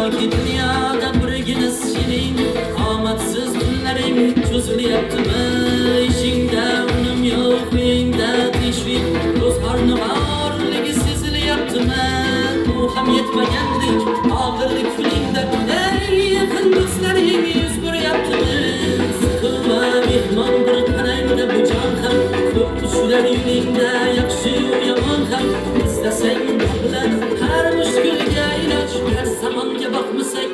Balki dünyada birgina sening omadsiz kunlaring cho'zilyaptimi? Ishingda unum yo'q, uyingda teshvik, ko'z qorni borligi sezilyaptimi? Bu ham yetmagandek og'irlik filingda ey yaqin do'stlaring yuz ko'ryaptimi? Siqilma mehmon bir qarangda bu jon ham ko'p tushlar yo'lingda, yaxshi yomon ham istasang bilan har mushkulga iloj, har zamonga boqmasak